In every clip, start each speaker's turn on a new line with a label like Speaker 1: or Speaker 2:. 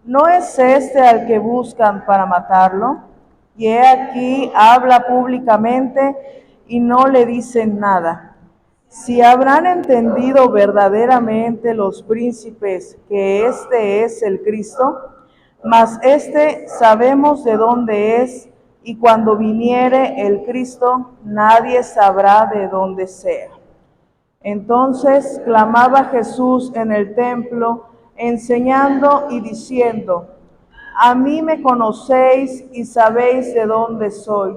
Speaker 1: ¿No es este al que buscan para matarlo? Y he aquí habla públicamente y no le dicen nada. Si habrán entendido verdaderamente los príncipes que este es el Cristo, mas este sabemos de dónde es, y cuando viniere el Cristo, nadie sabrá de dónde sea. Entonces clamaba Jesús en el templo, enseñando y diciendo: a mí me conocéis y sabéis de dónde soy,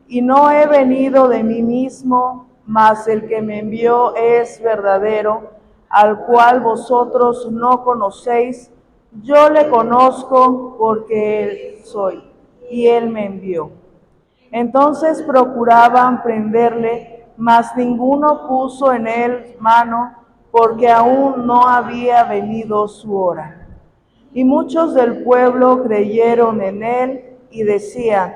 Speaker 1: y no he venido de mí mismo, mas el que me envió es verdadero, al cual vosotros no conocéis. Yo le conozco porque él soy, y él me envió. Entonces procuraban prenderle, mas ninguno puso en él mano, porque aún no había venido su hora. Y muchos del pueblo creyeron en él y decían: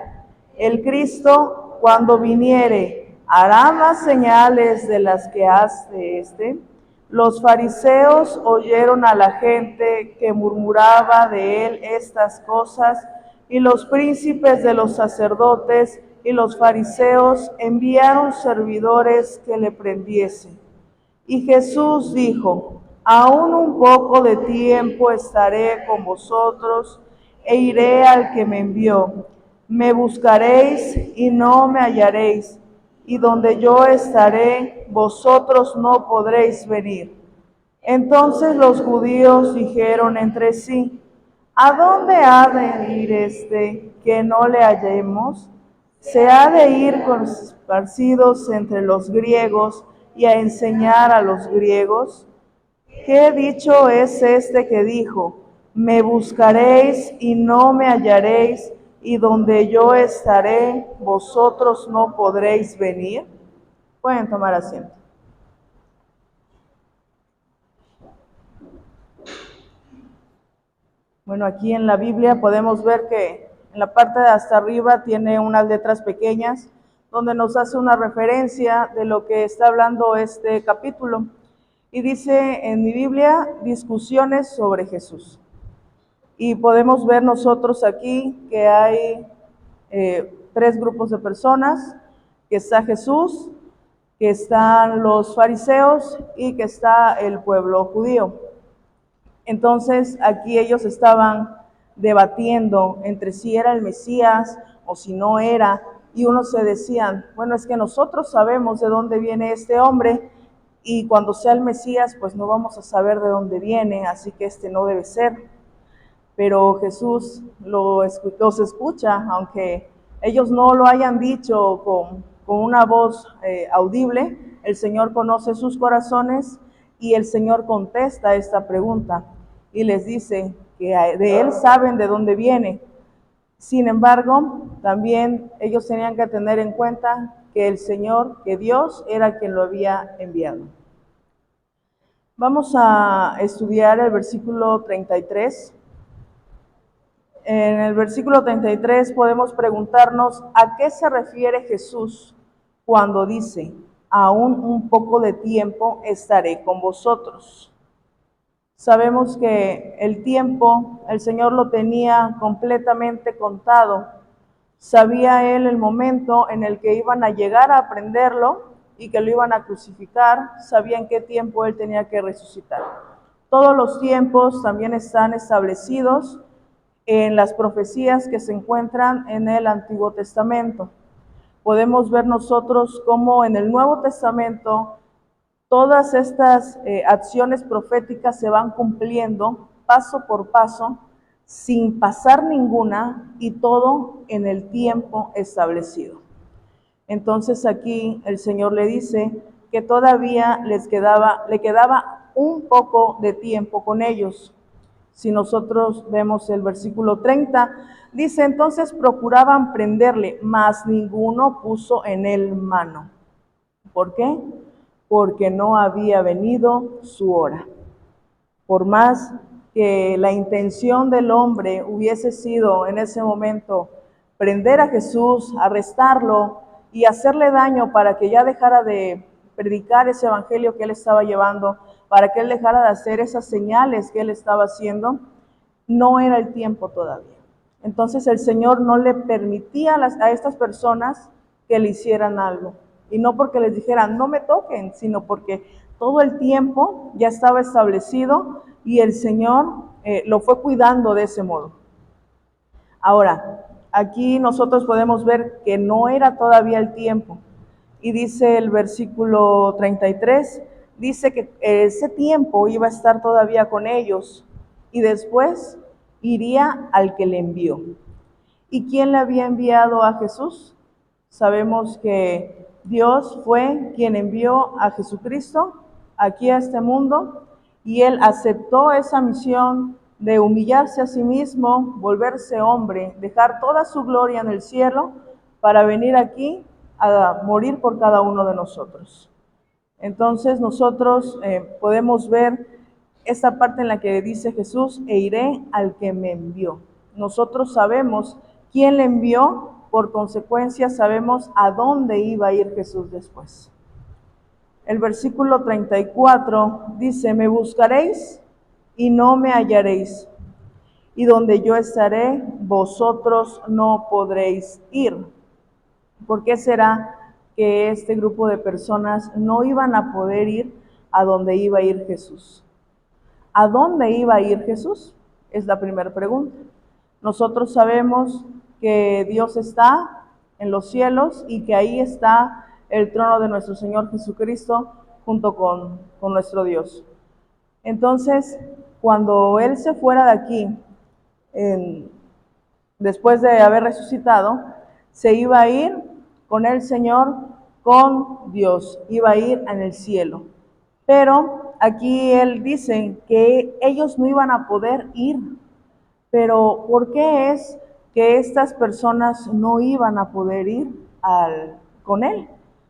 Speaker 1: el Cristo, cuando viniere, hará más señales de las que hace este. Los fariseos oyeron a la gente que murmuraba de él estas cosas, y los príncipes de los sacerdotes y los fariseos enviaron servidores que le prendiesen. Y Jesús dijo: aún un poco de tiempo estaré con vosotros, e iré al que me envió. Me buscaréis y no me hallaréis, y donde yo estaré, vosotros no podréis venir. Entonces los judíos dijeron entre sí: ¿a dónde ha de ir este que no le hallemos? ¿Se ha de ir con esparcidos entre los griegos y a enseñar a los griegos? ¿Qué dicho es este que dijo: me buscaréis y no me hallaréis, y donde yo estaré, vosotros no podréis venir? Pueden tomar asiento. Bueno, aquí en la Biblia podemos ver que en la parte de hasta arriba tiene unas letras pequeñas donde nos hace una referencia de lo que está hablando este capítulo. Y dice en mi Biblia: discusiones sobre Jesús. Y podemos ver nosotros aquí que hay tres grupos de personas, que está Jesús, que están los fariseos y que está el pueblo judío. Entonces aquí ellos estaban debatiendo entre si era el Mesías o si no era, y unos se decían: bueno, es que nosotros sabemos de dónde viene este hombre, y cuando sea el Mesías pues no vamos a saber de dónde viene, así que este no debe ser. Pero Jesús los escucha, aunque ellos no lo hayan dicho con una voz audible. El Señor conoce sus corazones, y el Señor contesta esta pregunta y les dice que de Él saben de dónde viene. Sin embargo, también ellos tenían que tener en cuenta que el Señor, que Dios era quien lo había enviado. Vamos a estudiar el versículo 33. En el versículo 33 podemos preguntarnos: ¿a qué se refiere Jesús cuando dice: aún un poco de tiempo estaré con vosotros? Sabemos que el tiempo el Señor lo tenía completamente contado. Sabía Él el momento en el que iban a llegar a prenderlo y que lo iban a crucificar. Sabía en qué tiempo Él tenía que resucitar. Todos los tiempos también están establecidos en las profecías que se encuentran en el Antiguo Testamento. Podemos ver nosotros cómo en el Nuevo Testamento todas estas acciones proféticas se van cumpliendo paso por paso, sin pasar ninguna, y todo en el tiempo establecido. Entonces aquí el Señor le dice que todavía le quedaba un poco de tiempo con ellos. Si nosotros vemos el versículo 30, dice: entonces procuraban prenderle, mas ninguno puso en él mano. ¿Por qué? Porque no había venido su hora. Por más que la intención del hombre hubiese sido en ese momento prender a Jesús, arrestarlo y hacerle daño para que ya dejara de predicar ese evangelio que él estaba llevando, para que él dejara de hacer esas señales que él estaba haciendo, no era el tiempo todavía. Entonces el Señor no le permitía a estas personas que le hicieran algo. Y no porque les dijeran, no me toquen, sino porque todo el tiempo ya estaba establecido y el Señor lo fue cuidando de ese modo. Ahora, aquí nosotros podemos ver que no era todavía el tiempo. Y dice el versículo 33, dice que ese tiempo iba a estar todavía con ellos y después iría al que le envió. ¿Y quién le había enviado a Jesús? Sabemos que Dios fue quien envió a Jesucristo aquí a este mundo y él aceptó esa misión de humillarse a sí mismo, volverse hombre, dejar toda su gloria en el cielo para venir aquí a morir por cada uno de nosotros. Entonces nosotros podemos ver esta parte en la que dice Jesús, e iré al que me envió. Nosotros sabemos quién le envió, por consecuencia sabemos a dónde iba a ir Jesús después. El versículo 34 dice, me buscaréis y no me hallaréis, y donde yo estaré, vosotros no podréis ir. ¿Por qué será que este grupo de personas no iban a poder ir a donde iba a ir Jesús? ¿A dónde iba a ir Jesús? Es la primera pregunta. Nosotros sabemos que Dios está en los cielos y que ahí está el trono de nuestro Señor Jesucristo junto con nuestro Dios. Entonces, cuando Él se fuera de aquí, después de haber resucitado, se iba a ir con el Señor, con Dios, iba a ir en el cielo. Pero aquí Él dice que ellos no iban a poder ir. Pero ¿por qué es que estas personas no iban a poder ir con Él?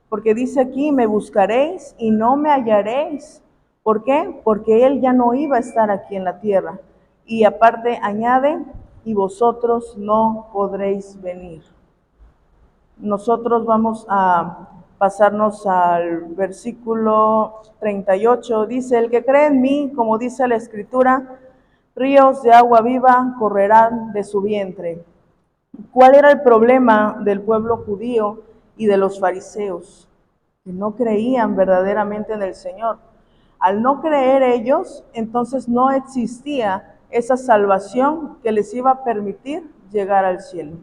Speaker 1: Porque dice aquí, me buscaréis y no me hallaréis. ¿Por qué? Porque Él ya no iba a estar aquí en la tierra. Y aparte añade, y vosotros no podréis venir. Nosotros vamos a pasarnos al versículo 38. Dice, el que cree en mí, como dice la Escritura, ríos de agua viva correrán de su vientre. ¿Cuál era el problema del pueblo judío y de los fariseos? Que no creían verdaderamente en el Señor. Al no creer ellos, entonces no existía esa salvación que les iba a permitir llegar al cielo.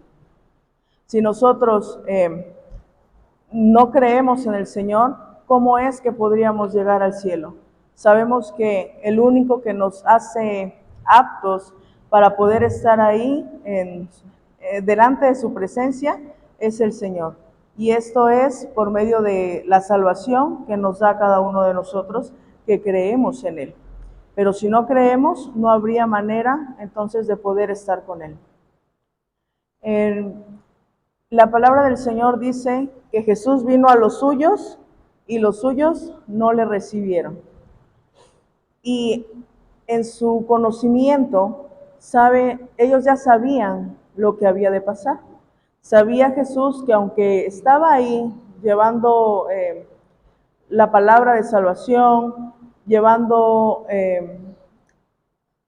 Speaker 1: Si nosotros no creemos en el Señor, ¿cómo es que podríamos llegar al cielo? Sabemos que el único que nos hace aptos para poder estar ahí delante de su presencia es el Señor. Y esto es por medio de la salvación que nos da cada uno de nosotros que creemos en Él. Pero si no creemos, no habría manera entonces de poder estar con Él. La palabra del Señor dice que Jesús vino a los suyos y los suyos no le recibieron. Y en su conocimiento, ellos ya sabían lo que había de pasar. Sabía Jesús que aunque estaba ahí llevando la palabra de salvación, llevando el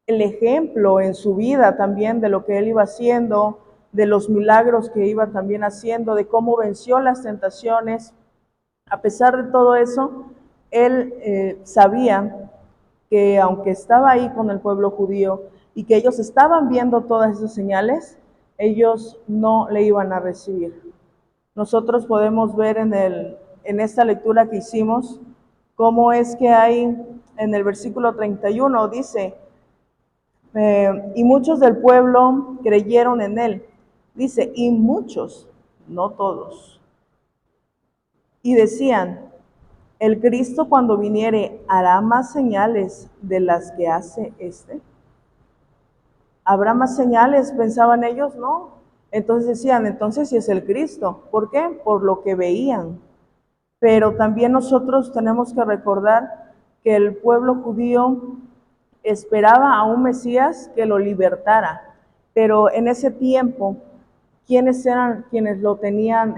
Speaker 1: ejemplo en su vida también de lo que él iba haciendo, de los milagros que iba también haciendo, de cómo venció las tentaciones. A pesar de todo eso, él sabía que aunque estaba ahí con el pueblo judío y que ellos estaban viendo todas esas señales, ellos no le iban a recibir. Nosotros podemos ver en esta lectura que hicimos cómo es que hay en el versículo 31, dice, y muchos del pueblo creyeron en él. Dice, y muchos, no todos. Y decían, el Cristo cuando viniere hará más señales de las que hace este. ¿Habrá más señales? Pensaban ellos, no. Entonces decían, entonces si es el Cristo. ¿Por qué? Por lo que veían. Pero también nosotros tenemos que recordar que el pueblo judío esperaba a un Mesías que lo libertara. Pero en ese tiempo, ¿quiénes eran quienes lo tenían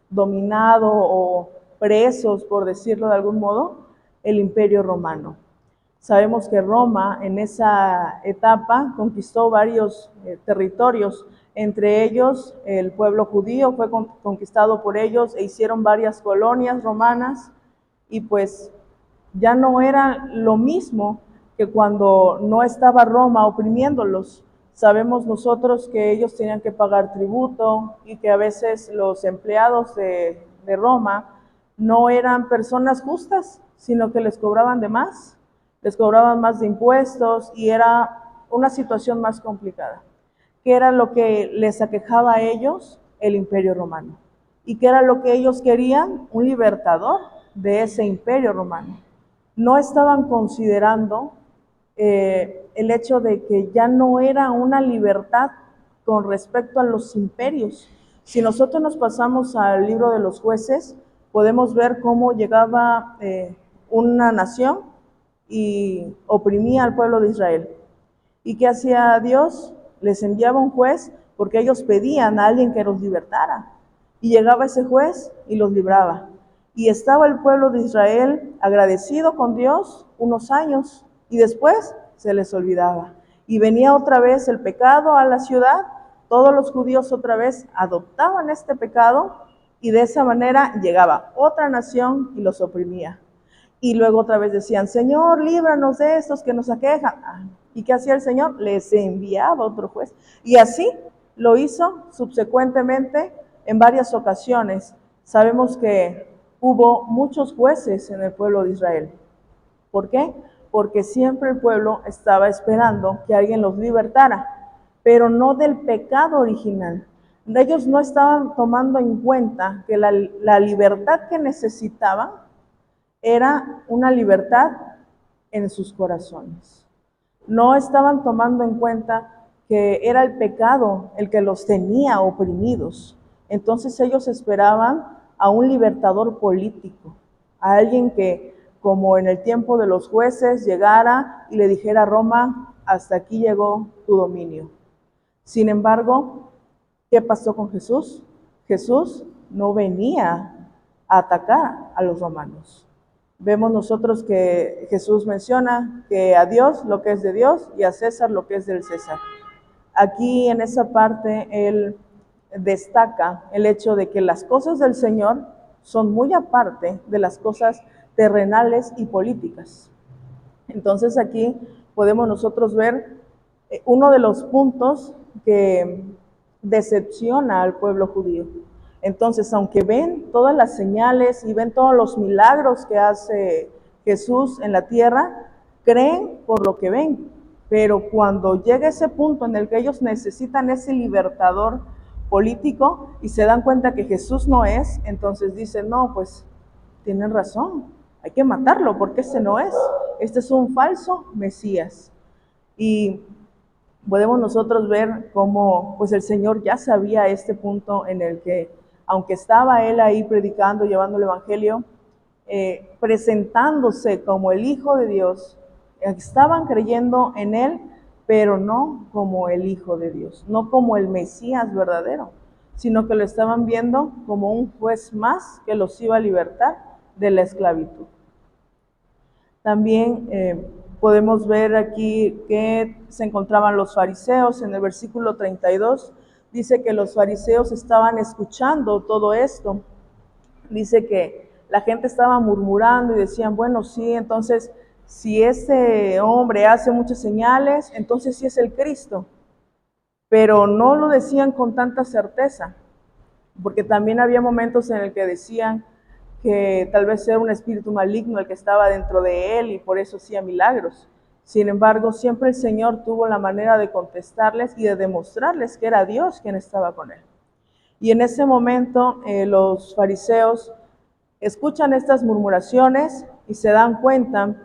Speaker 1: dominado o presos, por decirlo de algún modo? El Imperio Romano. Sabemos que Roma en esa etapa conquistó varios territorios, entre ellos el pueblo judío fue conquistado por ellos e hicieron varias colonias romanas y pues ya no era lo mismo que cuando no estaba Roma oprimiéndolos. Sabemos nosotros que ellos tenían que pagar tributo y que a veces los empleados de Roma no eran personas justas, sino que les cobraban de más, les cobraban más de impuestos y era una situación más complicada. ¿Qué era lo que les aquejaba a ellos? El imperio romano. ¿Y qué era lo que ellos querían? Un libertador de ese imperio romano. No estaban considerando el hecho de que ya no era una libertad con respecto a los imperios. Si nosotros nos pasamos al libro de los jueces, podemos ver cómo llegaba una nación y oprimía al pueblo de Israel. ¿Y qué hacía Dios? Les enviaba un juez porque ellos pedían a alguien que los libertara. Y llegaba ese juez y los libraba. Y estaba el pueblo de Israel agradecido con Dios unos años y después se les olvidaba. Y venía otra vez el pecado a la ciudad, todos los judíos otra vez adoptaban este pecado y de esa manera llegaba otra nación y los oprimía. Y luego otra vez decían, Señor, líbranos de estos que nos aquejan. ¿Y qué hacía el Señor? Les enviaba otro juez. Y así lo hizo subsecuentemente en varias ocasiones. Sabemos que hubo muchos jueces en el pueblo de Israel. ¿Por qué? Porque siempre el pueblo estaba esperando que alguien los libertara, pero no del pecado original. Ellos no estaban tomando en cuenta que la libertad que necesitaban era una libertad en sus corazones. No estaban tomando en cuenta que era el pecado el que los tenía oprimidos. Entonces ellos esperaban a un libertador político, a alguien que, como en el tiempo de los jueces, llegara y le dijera a Roma, hasta aquí llegó tu dominio. Sin embargo, ¿qué pasó con Jesús? Jesús no venía a atacar a los romanos. Vemos nosotros que Jesús menciona que a Dios lo que es de Dios y a César lo que es del César. Aquí en esa parte él destaca el hecho de que las cosas del Señor son muy aparte de las cosas terrenales y políticas. Entonces aquí podemos nosotros ver uno de los puntos que decepciona al pueblo judío. Entonces, aunque ven todas las señales y ven todos los milagros que hace Jesús en la tierra, creen por lo que ven. Pero cuando llega ese punto en el que ellos necesitan ese libertador político y se dan cuenta que Jesús no es, entonces dicen, no, pues tienen razón, hay que matarlo porque ese no es. Este es un falso Mesías. Y podemos nosotros ver cómo pues el Señor ya sabía este punto en el que, aunque estaba Él ahí predicando, llevando el Evangelio, presentándose como el Hijo de Dios, estaban creyendo en Él, pero no como el Hijo de Dios, no como el Mesías verdadero, sino que lo estaban viendo como un juez más que los iba a libertar de la esclavitud. También podemos ver aquí que se encontraban los fariseos en el versículo 32. Dice que los fariseos estaban escuchando todo esto. Dice que la gente estaba murmurando y decían, bueno, sí, entonces si este hombre hace muchas señales, entonces sí es el Cristo. Pero no lo decían con tanta certeza, porque también había momentos en el que decían que tal vez era un espíritu maligno el que estaba dentro de él y por eso hacía milagros. Sin embargo, siempre el Señor tuvo la manera de contestarles y de demostrarles que era Dios quien estaba con él. Y en ese momento los fariseos escuchan estas murmuraciones y se dan cuenta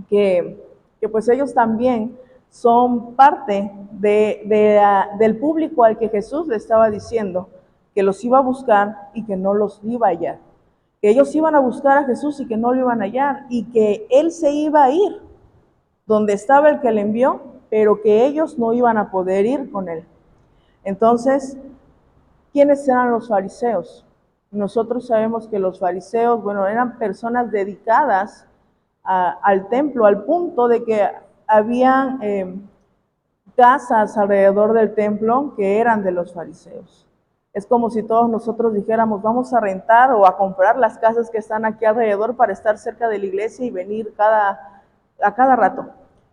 Speaker 1: que pues ellos también son parte del público al que Jesús le estaba diciendo que los iba a buscar y que no los iba a hallar. Que ellos iban a buscar a Jesús y que no lo iban a hallar y que Él se iba a ir donde estaba el que le envió, pero que ellos no iban a poder ir con Él. Entonces, ¿quiénes eran los fariseos? Nosotros sabemos que los fariseos, bueno, eran personas dedicadas al templo, al punto de que habían casas alrededor del templo que eran de los fariseos. Es como si todos nosotros dijéramos, vamos a rentar o a comprar las casas que están aquí alrededor para estar cerca de la iglesia y venir a cada rato.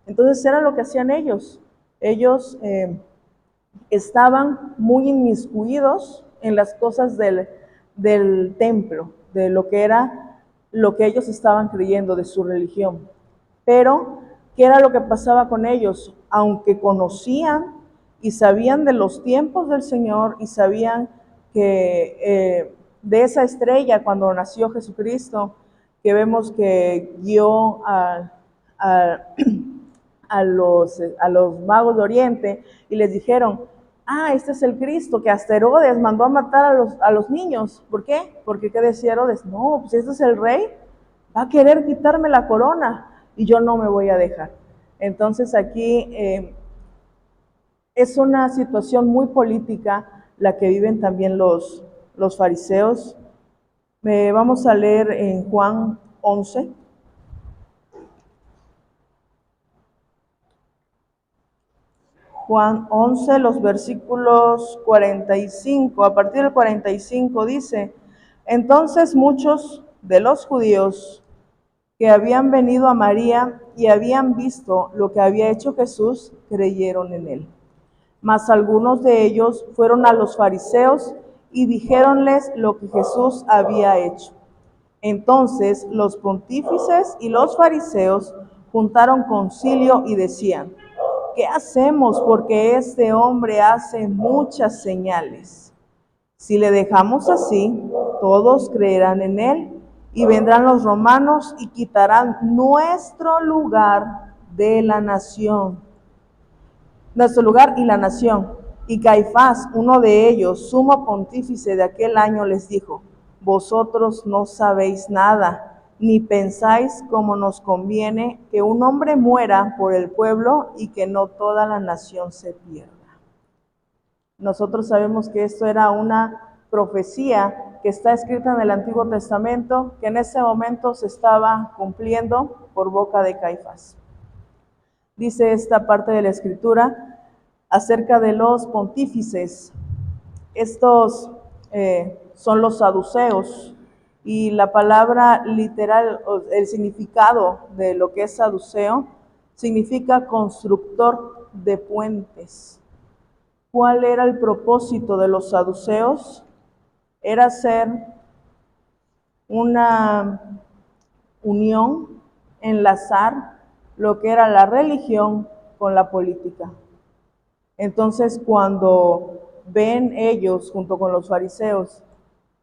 Speaker 1: Entonces era lo que hacían ellos. Ellos estaban muy inmiscuidos en las cosas del templo, de lo que era lo que ellos estaban creyendo, de su religión. Pero, ¿qué era lo que pasaba con ellos? Aunque conocían y sabían de los tiempos del Señor y sabían que de esa estrella cuando nació Jesucristo, que vemos que guió a, a los magos de Oriente y les dijeron, este es el Cristo, que hasta Herodes mandó a matar a los niños. ¿Por qué? Porque ¿qué decía Herodes? No, pues este es el rey, va a querer quitarme la corona y yo no me voy a dejar. Entonces aquí es una situación muy política la que viven también los fariseos. Vamos a leer en Juan 11. Juan 11, los versículos 45, a partir del 45 dice, entonces muchos de los judíos que habían venido a María y habían visto lo que había hecho Jesús, creyeron en él. Mas algunos de ellos fueron a los fariseos y dijéronles lo que Jesús había hecho. Entonces los pontífices y los fariseos juntaron concilio y decían, ¿qué hacemos? Porque este hombre hace muchas señales. Si le dejamos así, todos creerán en él y vendrán los romanos y quitarán nuestro lugar de la nación. Nuestro lugar y la nación. Y Caifás, uno de ellos, sumo pontífice de aquel año, les dijo, vosotros no sabéis nada, ni pensáis como nos conviene que un hombre muera por el pueblo y que no toda la nación se pierda. Nosotros sabemos que esto era una profecía que está escrita en el Antiguo Testamento, que en ese momento se estaba cumpliendo por boca de Caifás. Dice esta parte de la Escritura acerca de los pontífices. Estos son los saduceos, y la palabra literal, el significado de lo que es saduceo, significa constructor de puentes. ¿Cuál era el propósito de los saduceos? Era hacer una unión, enlazar lo que era la religión con la política. Entonces, cuando ven ellos, junto con los fariseos,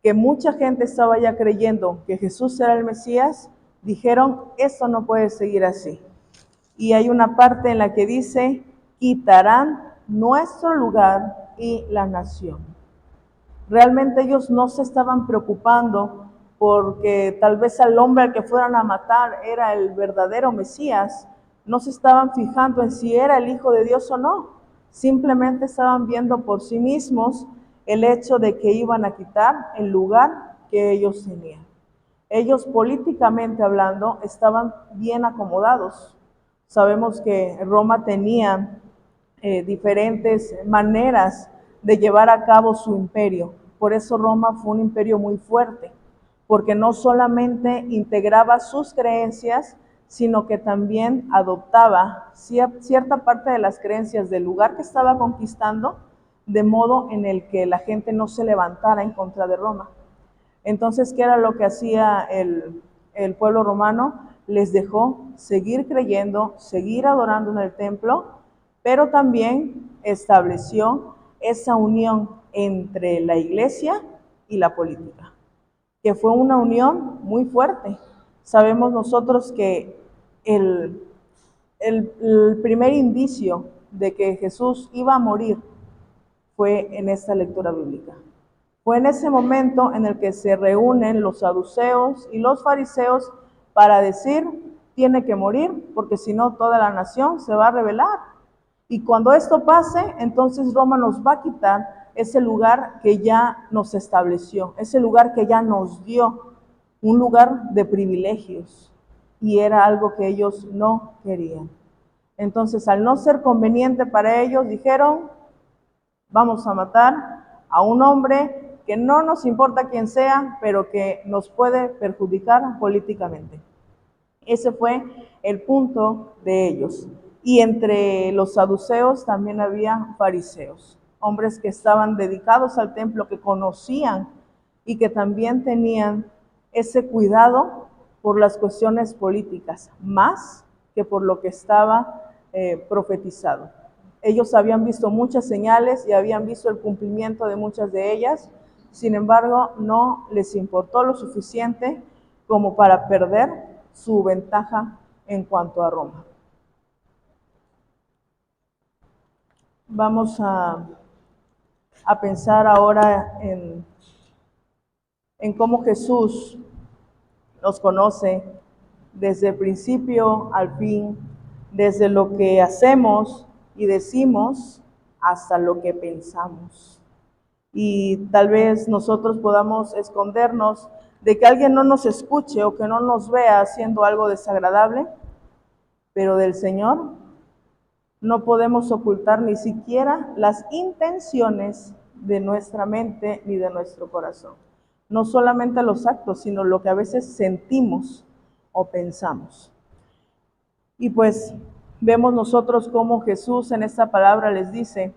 Speaker 1: que mucha gente estaba ya creyendo que Jesús era el Mesías, dijeron, esto no puede seguir así. Y hay una parte en la que dice, quitarán nuestro lugar y la nación. Realmente ellos no se estaban preocupando porque tal vez al hombre al que fueran a matar era el verdadero Mesías. No se estaban fijando en si era el Hijo de Dios o no. Simplemente estaban viendo por sí mismos el hecho de que iban a quitar el lugar que ellos tenían. Ellos, políticamente hablando, estaban bien acomodados. Sabemos que Roma tenía diferentes maneras de llevar a cabo su imperio. Por eso Roma fue un imperio muy fuerte, porque no solamente integraba sus creencias, sino que también adoptaba cierta parte de las creencias del lugar que estaba conquistando, de modo en el que la gente no se levantara en contra de Roma. Entonces, ¿qué era lo que hacía el pueblo romano? Les dejó seguir creyendo, seguir adorando en el templo, pero también estableció esa unión entre la iglesia y la política, que fue una unión muy fuerte. Sabemos nosotros que el primer indicio de que Jesús iba a morir fue en esta lectura bíblica. Fue en ese momento en el que se reúnen los saduceos y los fariseos para decir, tiene que morir, porque si no toda la nación se va a rebelar. Y cuando esto pase, entonces Roma nos va a quitar ese lugar que ya nos estableció, ese lugar que ya nos dio, un lugar de privilegios. y era algo que ellos no querían. Entonces, al no ser conveniente para ellos, dijeron, vamos a matar a un hombre que no nos importa quién sea, pero que nos puede perjudicar políticamente. Ese fue el punto de ellos. Y entre los saduceos también había fariseos, hombres que estaban dedicados al templo, que conocían y que también tenían ese cuidado por las cuestiones políticas, más que por lo que estaba profetizado. Ellos habían visto muchas señales y habían visto el cumplimiento de muchas de ellas, sin embargo, no les importó lo suficiente como para perder su ventaja en cuanto a Roma. Vamos a pensar ahora en cómo Jesús nos conoce desde el principio al fin, desde lo que hacemos y decimos hasta lo que pensamos. Y tal vez nosotros podamos escondernos de que alguien no nos escuche o que no nos vea haciendo algo desagradable, pero del Señor no podemos ocultar ni siquiera las intenciones de nuestra mente ni de nuestro corazón. No solamente los actos, sino lo que a veces sentimos o pensamos. Y pues vemos nosotros cómo Jesús en esta palabra les dice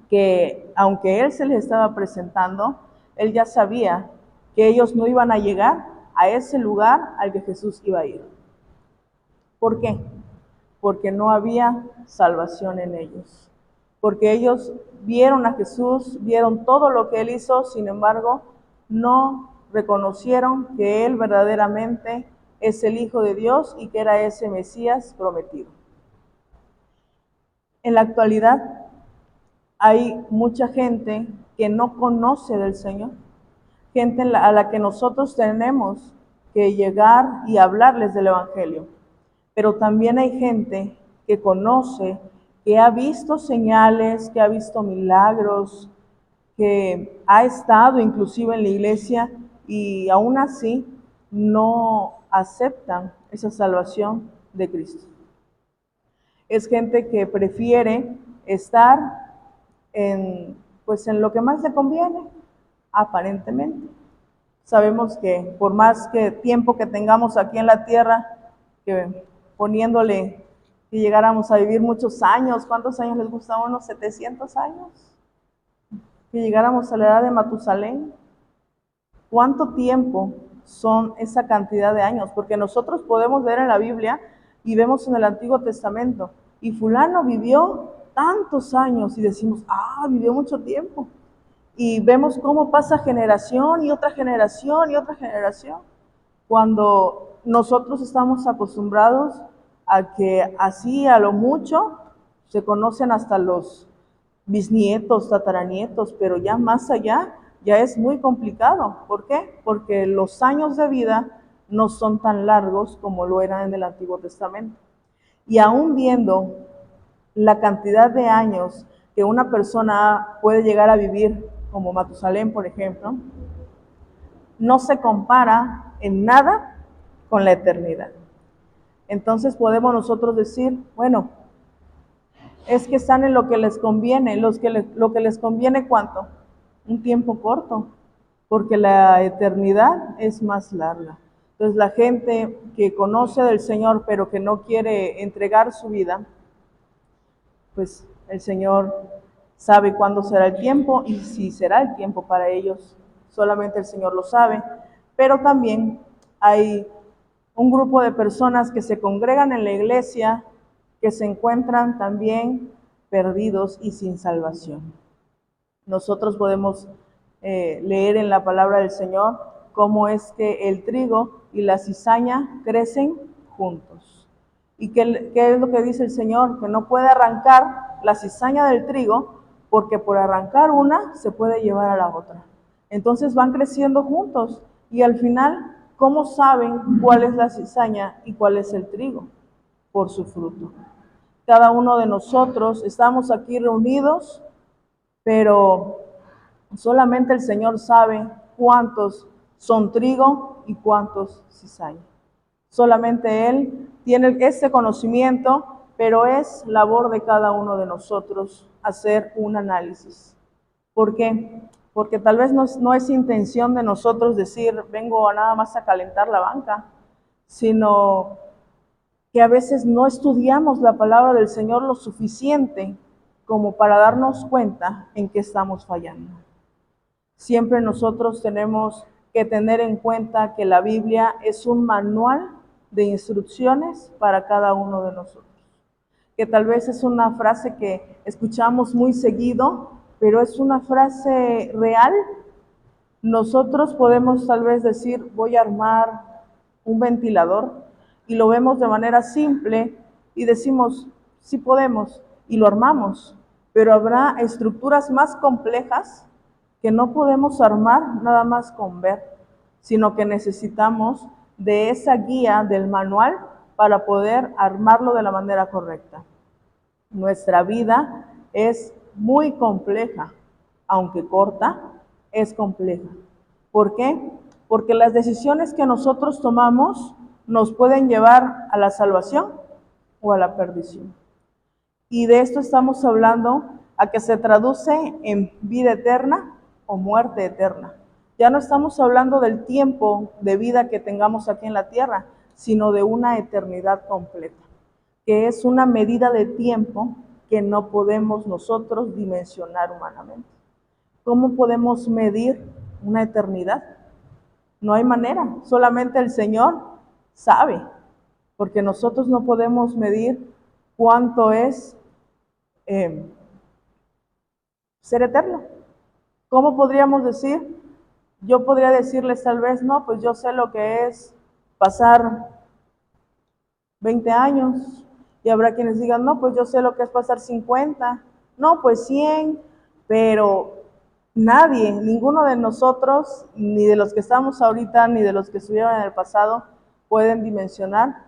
Speaker 1: que aunque Él se les estaba presentando, Él ya sabía que ellos no iban a llegar a ese lugar al que Jesús iba a ir. ¿Por qué? Porque no había salvación en ellos. Porque ellos vieron a Jesús, vieron todo lo que Él hizo, sin embargo, no reconocieron que Él verdaderamente es el Hijo de Dios y que era ese Mesías prometido. En la actualidad hay mucha gente que no conoce del Señor, gente a la que nosotros tenemos que llegar y hablarles del Evangelio. Pero también hay gente que conoce, que ha visto señales, que ha visto milagros, que ha estado inclusive en la iglesia y aún así no aceptan esa salvación de Cristo. Es gente que prefiere estar pues en lo que más le conviene, aparentemente. Sabemos que por más que tiempo que tengamos aquí en la tierra, que poniéndole que llegáramos a vivir muchos años, ¿cuántos años les gusta a uno? 700 años. Que llegáramos a la edad de Matusalén. ¿Cuánto tiempo son esa cantidad de años? Porque nosotros podemos ver en la Biblia y vemos en el Antiguo Testamento, y fulano vivió tantos años y decimos, vivió mucho tiempo. Y vemos cómo pasa generación y otra generación y otra generación, cuando nosotros estamos acostumbrados a que así a lo mucho se conocen hasta los bisnietos, tataranietos, pero ya más allá ya es muy complicado. ¿Por qué? Porque los años de vida no son tan largos como lo eran en el Antiguo Testamento. Y aún viendo la cantidad de años que una persona puede llegar a vivir, como Matusalén, por ejemplo, no se compara en nada con la eternidad. Entonces podemos nosotros decir, bueno, es que están en lo que les conviene, lo que les conviene, ¿cuánto? Un tiempo corto, porque la eternidad es más larga. Entonces la gente que conoce del Señor, pero que no quiere entregar su vida, pues el Señor sabe cuándo será el tiempo y si será el tiempo para ellos, solamente el Señor lo sabe. Pero también hay un grupo de personas que se congregan en la iglesia, que se encuentran también perdidos y sin salvación. Nosotros podemos leer en la palabra del Señor cómo es que el trigo y la cizaña crecen juntos. ¿Y qué es lo que dice el Señor? Que no puede arrancar la cizaña del trigo, porque por arrancar una se puede llevar a la otra. Entonces van creciendo juntos y al final, ¿cómo saben cuál es la cizaña y cuál es el trigo? Por su fruto. Cada uno de nosotros estamos aquí reunidos, pero solamente el Señor sabe cuántos son trigo y cuántos cizaña. Solamente Él tiene ese conocimiento, pero es labor de cada uno de nosotros hacer un análisis. ¿Por qué? Porque tal vez no es intención de nosotros decir, vengo nada más a calentar la banca, sino que a veces no estudiamos la palabra del Señor lo suficiente como para darnos cuenta en qué estamos fallando. Siempre nosotros tenemos que tener en cuenta que la Biblia es un manual de instrucciones para cada uno de nosotros. Que tal vez es una frase que escuchamos muy seguido, pero es una frase real. Nosotros podemos tal vez decir, voy a armar un ventilador, y lo vemos de manera simple y decimos, sí podemos, y lo armamos, pero habrá estructuras más complejas que no podemos armar nada más con ver, sino que necesitamos de esa guía del manual para poder armarlo de la manera correcta. Nuestra vida es muy compleja, aunque corta, es compleja. ¿Por qué? Porque las decisiones que nosotros tomamos nos pueden llevar a la salvación o a la perdición. Y de esto estamos hablando a que se traduce en vida eterna o muerte eterna. Ya no estamos hablando del tiempo de vida que tengamos aquí en la tierra, sino de una eternidad completa, que es una medida de tiempo que no podemos nosotros dimensionar humanamente. ¿Cómo podemos medir una eternidad? No hay manera, solamente el Señor sabe, porque nosotros no podemos medir cuánto es ser eterno. ¿Cómo podríamos decir? Yo podría decirles tal vez, no, pues yo sé lo que es pasar 20 años, y habrá quienes digan, no, pues yo sé lo que es pasar 50, no, pues 100, pero nadie, ninguno de nosotros, ni de los que estamos ahorita, ni de los que estuvieron en el pasado, pueden dimensionar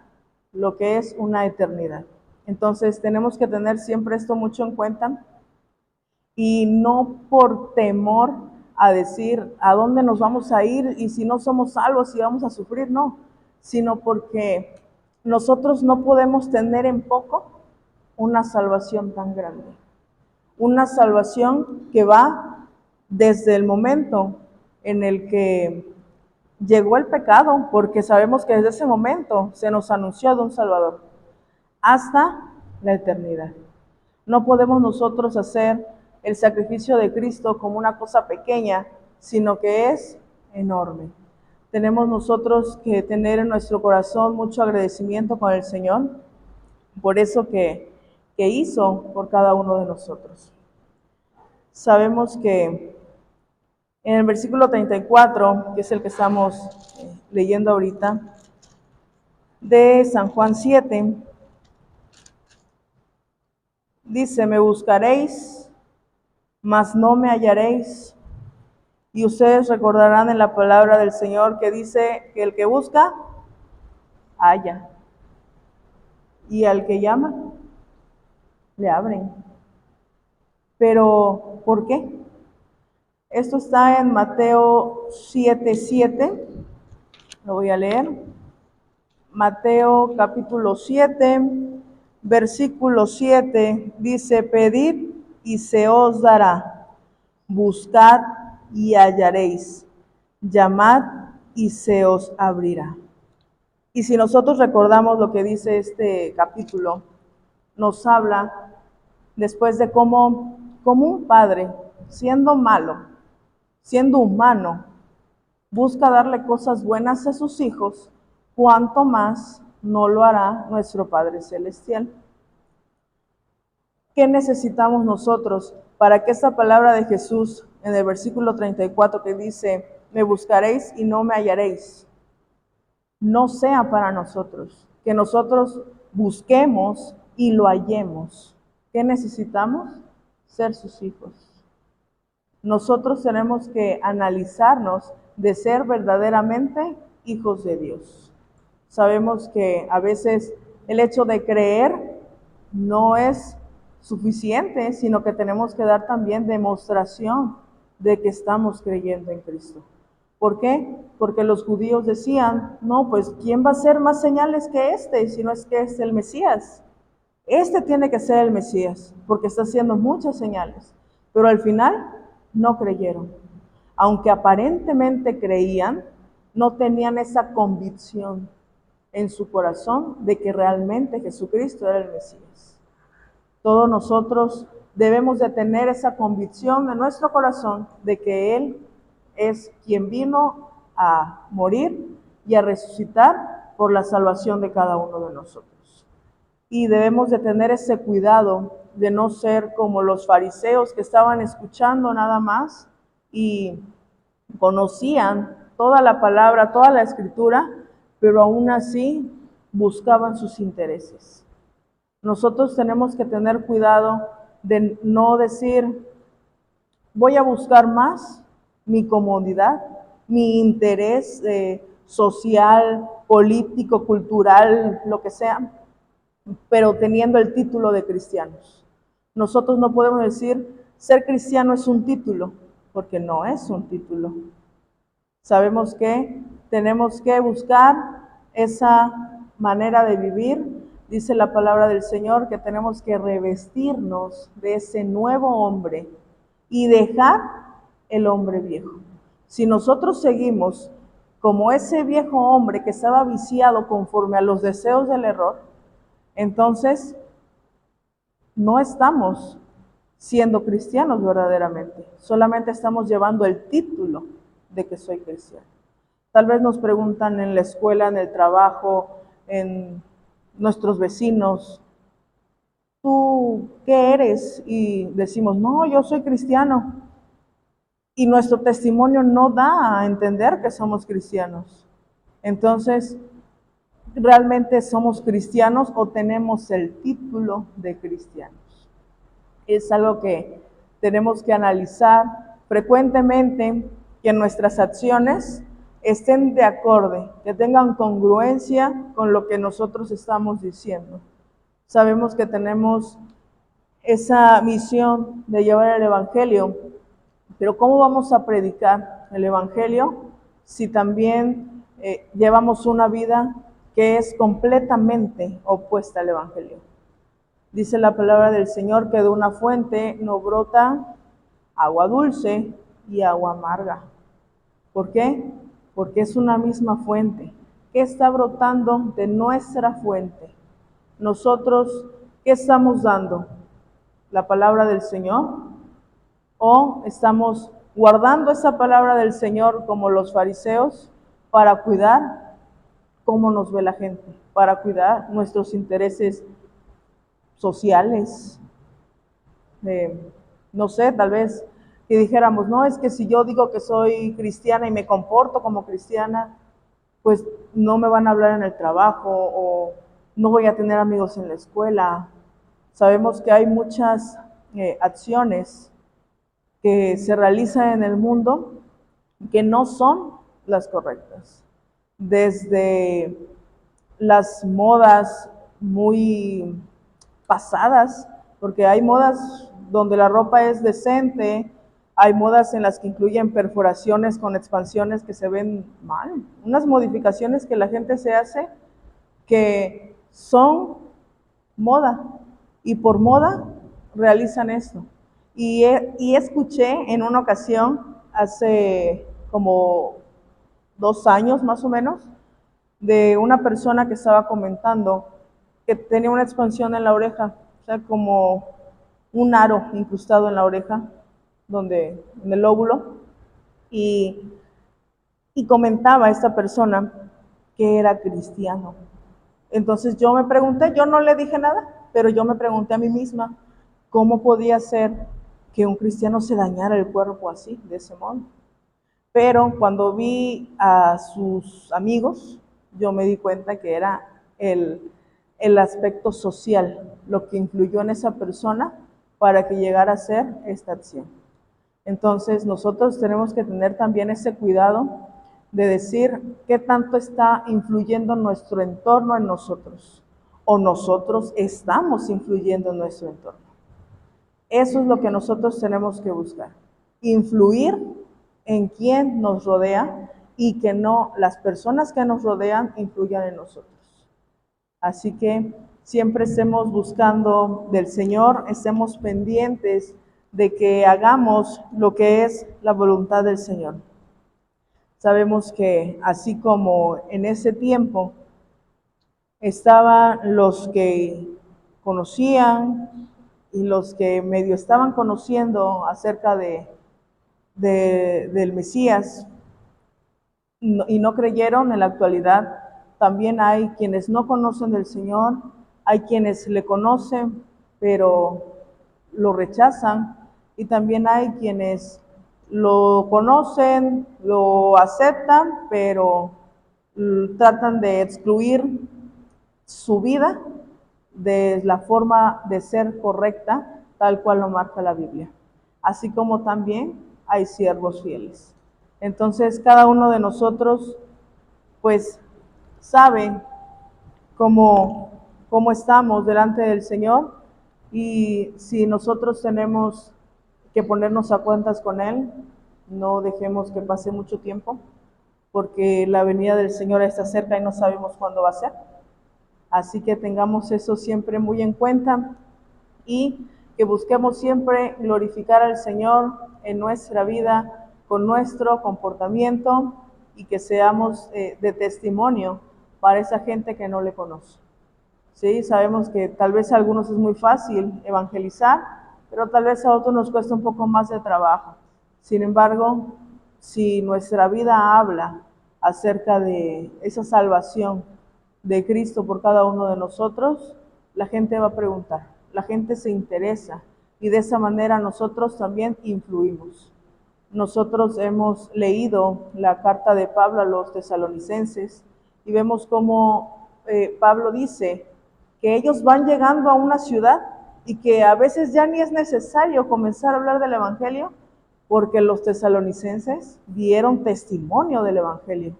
Speaker 1: lo que es una eternidad. Entonces tenemos que tener siempre esto mucho en cuenta, y no por temor a decir a dónde nos vamos a ir y si no somos salvos, si vamos a sufrir, no, sino porque nosotros no podemos tener en poco una salvación tan grande. Una salvación que va desde el momento en el que llegó el pecado, porque sabemos que desde ese momento se nos anunció de un Salvador, hasta la eternidad. No podemos nosotros hacer el sacrificio de Cristo como una cosa pequeña, sino que es enorme. Tenemos nosotros que tener en nuestro corazón mucho agradecimiento con el Señor por eso que hizo por cada uno de nosotros. Sabemos que en el versículo 34, que es el que estamos leyendo ahorita, de San Juan 7, dice, me buscaréis, mas no me hallaréis. Y ustedes recordarán en la palabra del Señor que dice que el que busca, halla. Y al que llama, le abren. Pero, ¿por qué? Esto está en Mateo 7:7. Lo voy a leer. Mateo capítulo 7, versículo 7, dice, pedid y se os dará, buscad y hallaréis, llamad y se os abrirá. Y si nosotros recordamos lo que dice este capítulo, nos habla después de cómo un padre, siendo malo, siendo humano, busca darle cosas buenas a sus hijos, cuánto más no lo hará nuestro Padre Celestial. ¿Qué necesitamos nosotros para que esta palabra de Jesús en el versículo 34 que dice, me buscaréis y no me hallaréis, no sea para nosotros? Que nosotros busquemos y lo hallemos. ¿Qué necesitamos? Ser sus hijos. Nosotros tenemos que analizarnos de ser verdaderamente hijos de Dios. Sabemos que a veces el hecho de creer no es suficiente, sino que tenemos que dar también demostración de que estamos creyendo en Cristo. ¿Por qué? Porque los judíos decían, no, pues ¿quién va a hacer más señales que este si no es que es el Mesías? Este tiene que ser el Mesías, porque está haciendo muchas señales. Pero al final no creyeron. Aunque aparentemente creían, no tenían esa convicción en su corazón de que realmente Jesucristo era el Mesías. Todos nosotros debemos de tener esa convicción en nuestro corazón de que Él es quien vino a morir y a resucitar por la salvación de cada uno de nosotros. Y debemos de tener ese cuidado de no ser como los fariseos que estaban escuchando nada más y conocían toda la palabra, toda la escritura, pero aún así buscaban sus intereses. Nosotros tenemos que tener cuidado de no decir, voy a buscar más mi comodidad, mi interés social, político, cultural, lo que sea, pero teniendo el título de cristianos. Nosotros no podemos decir, ser cristiano es un título, porque no es un título. Sabemos que tenemos que buscar esa manera de vivir. Dice la palabra del Señor que tenemos que revestirnos de ese nuevo hombre y dejar el hombre viejo. Si nosotros seguimos como ese viejo hombre que estaba viciado conforme a los deseos del error, entonces no estamos siendo cristianos verdaderamente. Solamente estamos llevando el título de que soy cristiano. Tal vez nos preguntan en la escuela, en el trabajo, en nuestros vecinos, ¿tú qué eres? Y decimos, no, yo soy cristiano. Y nuestro testimonio no da a entender que somos cristianos. Entonces, ¿realmente somos cristianos o tenemos el título de cristianos? Es algo que tenemos que analizar frecuentemente, que nuestras acciones estén de acorde, que tengan congruencia con lo que nosotros estamos diciendo. Sabemos que tenemos esa misión de llevar el Evangelio, pero ¿cómo vamos a predicar el Evangelio si también llevamos una vida que es completamente opuesta al Evangelio? Dice la palabra del Señor que de una fuente no brota agua dulce y agua amarga. ¿Por qué? Porque es una misma fuente. ¿Qué está brotando de nuestra fuente? Nosotros, ¿qué estamos dando? ¿La palabra del Señor? ¿O estamos guardando esa palabra del Señor como los fariseos para cuidar cómo nos ve la gente, para cuidar nuestros intereses sociales? No sé, tal vez que dijéramos, no, es que si yo digo que soy cristiana y me comporto como cristiana, pues no me van a hablar en el trabajo o no voy a tener amigos en la escuela. Sabemos que hay muchas acciones que se realizan en el mundo que no son las correctas. Desde las modas muy pasadas, porque hay modas donde la ropa es decente, hay modas en las que incluyen perforaciones con expansiones que se ven mal, unas modificaciones que la gente se hace que son moda y por moda realizan esto. Y escuché en una ocasión, hace como 2 años más o menos, de una persona que estaba comentando que tenía una expansión en la oreja, o sea, como un aro incrustado en la oreja, en el lóbulo, y, y comentaba a esta persona que era cristiano. Entonces yo me pregunté, yo no le dije nada, pero yo me pregunté a mí misma, ¿cómo podía ser que un cristiano se dañara el cuerpo así, de ese modo? Pero cuando vi a sus amigos, yo me di cuenta que era el aspecto social lo que influyó en esa persona para que llegara a hacer esta acción. Entonces nosotros tenemos que tener también ese cuidado de decir qué tanto está influyendo nuestro entorno en nosotros o nosotros estamos influyendo en nuestro entorno. Eso es lo que nosotros tenemos que buscar, influir en quien nos rodea, y que no las personas que nos rodean influyan en nosotros. Así que siempre estemos buscando del Señor, estemos pendientes de que hagamos lo que es la voluntad del Señor. Sabemos que así como en ese tiempo estaban los que conocían y los que medio estaban conociendo acerca del Mesías y no creyeron, en la actualidad también hay quienes no conocen del Señor, hay quienes le conocen pero lo rechazan, y también hay quienes lo conocen, lo aceptan, pero tratan de excluir su vida de la forma de ser correcta, tal cual lo marca la Biblia. Así como también hay siervos fieles. Entonces, cada uno de nosotros, pues, sabe cómo estamos delante del Señor, y si nosotros tenemos que ponernos a cuentas con Él, no dejemos que pase mucho tiempo, porque la venida del Señor está cerca y no sabemos cuándo va a ser. Así que tengamos eso siempre muy en cuenta y que busquemos siempre glorificar al Señor en nuestra vida con nuestro comportamiento, y que seamos de testimonio para esa gente que no le conoce. Sí, sabemos que tal vez a algunos es muy fácil evangelizar, pero tal vez a otros nos cuesta un poco más de trabajo. Sin embargo, si nuestra vida habla acerca de esa salvación de Cristo por cada uno de nosotros, la gente va a preguntar, la gente se interesa, y de esa manera nosotros también influimos. Nosotros hemos leído la carta de Pablo a los tesalonicenses y vemos cómo Pablo dice que ellos van llegando a una ciudad y que a veces ya ni es necesario comenzar a hablar del Evangelio, porque los tesalonicenses dieron testimonio del Evangelio.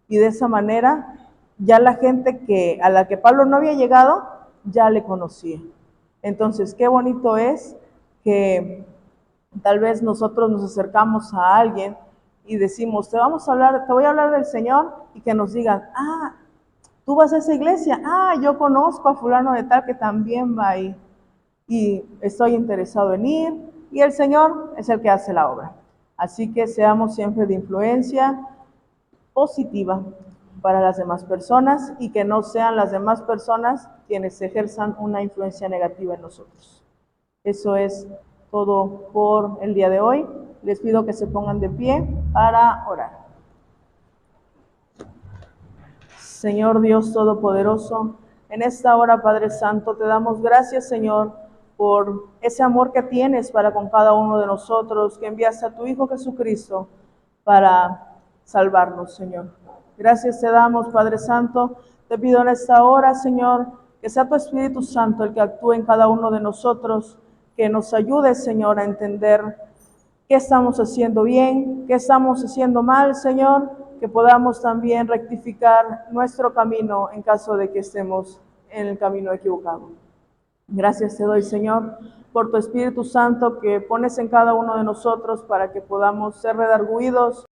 Speaker 1: Y de esa manera ya la gente a la que Pablo no había llegado ya le conocía. Entonces, qué bonito es que tal vez nosotros nos acercamos a alguien y decimos, te voy a hablar del Señor, y que nos digan, tú vas a esa iglesia, yo conozco a fulano de tal que también va ahí y estoy interesado en ir, y el Señor es el que hace la obra. Así que seamos siempre de influencia positiva para las demás personas, y que no sean las demás personas quienes ejerzan una influencia negativa en nosotros. Eso es todo por el día de hoy. Les pido que se pongan de pie para orar. Señor Dios Todopoderoso, en esta hora, Padre Santo, te damos gracias, Señor, por ese amor que tienes para con cada uno de nosotros, que enviaste a tu Hijo Jesucristo para salvarnos, Señor. Gracias te damos, Padre Santo. Te pido en esta hora, Señor, que sea tu Espíritu Santo el que actúe en cada uno de nosotros, que nos ayude, Señor, a entender qué estamos haciendo bien, qué estamos haciendo mal, Señor, que podamos también rectificar nuestro camino en caso de que estemos en el camino equivocado. Gracias te doy, Señor, por tu Espíritu Santo que pones en cada uno de nosotros para que podamos ser redarguidos